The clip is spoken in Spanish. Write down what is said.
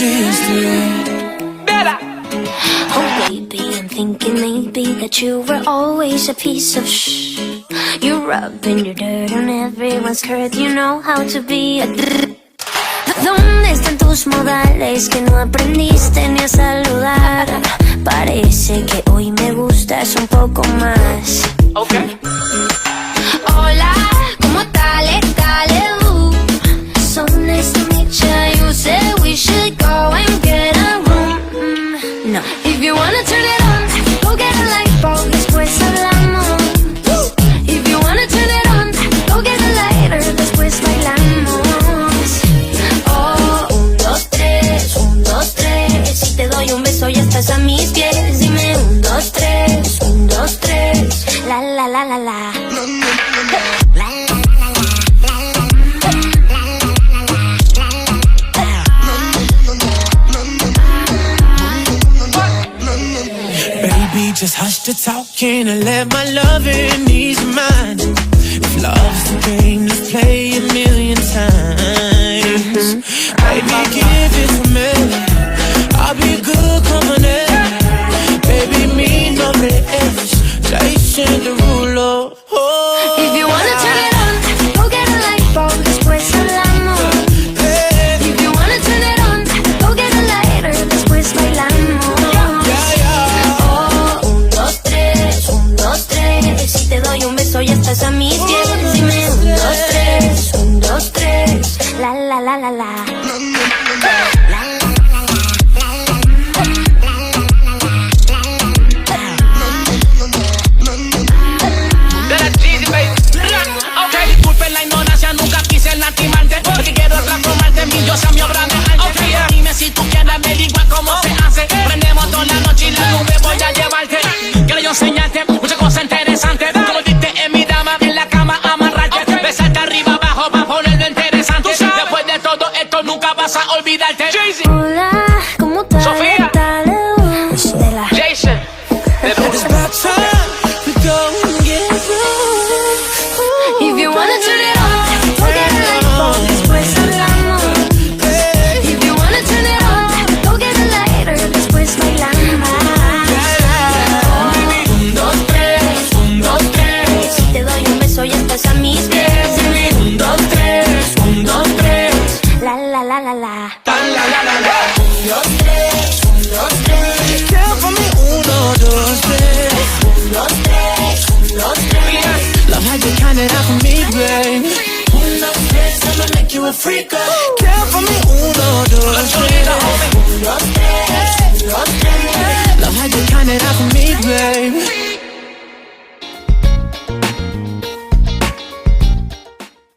just red. Better. Oh baby, I'm thinking maybe that you were always a piece of shh. You're rubbing your dirt on everyone's skirt. You know how to be a ¿Dónde están tus modales que no aprendiste ni a saludar? Parece que hoy me gustas un poco más. Okay. Hola, ¿cómo tal? So nice to meet you. You said we should go and get a room. No. If you wanna turn it on, go get a light bulb, después hablamos. If you wanna turn it on, go get a lighter, después bailamos. Oh, 1, 2, 3, 1, 2, 3. Si te doy un beso ya estás a mis pies. Dime 1, 2, 3, 1, 2, 3. La la la la la. Baby, just hush the talking and let my loving ease your mind. If love's the game, let's play a million times. Baby, give it to me. I'll be good company. Baby, mi nombre es Jason Derulo. Oh. If you wanna turn it on, go get a light bulb, después hablamos. If you wanna turn it on, go get a lighter, después bailamos. Oh, 1, 2, 3, 1, 2, 3. Si te doy un beso ya estás a mis pies. Dime 1, 2, 3, 1, 2, 3. La la la la la. Disculpen la ignorancia, nunca quise lastimarte. Porque quiero transformarte en mi diosa, mi obra de arte. Dime si tú quieres, averigua cómo se hace. Prendemos toda la noche y la nube voy a llevarte. Quiero yo enseñarte muchas cosas interesantes. Como diste en mi dama, en la cama amarrarte. Besarte arriba, abajo, para ponerlo interesante. Después de todo esto nunca vas a olvidarte. Hola, ¿cómo tal? Sofía. De la Jason. It's about time we go and get If you wanna turn it on, go get a light bulb, después hablamos. If you wanna turn it on, go get a lighter, después bailamos. 1, 2, 3, 1, 2, 3. Si te doy un beso ya estás a mis pies. 1, 2, 3, 1, 2, 3. La la la la la. 1, 2, 3, 1, 2, 3. Count for me, 1, 2, 3. 1, 2, 3, 1, 2, 3. Love how you counted out for me, babe. 1, 2, 3, I'ma make you a freak. Count for me, 1,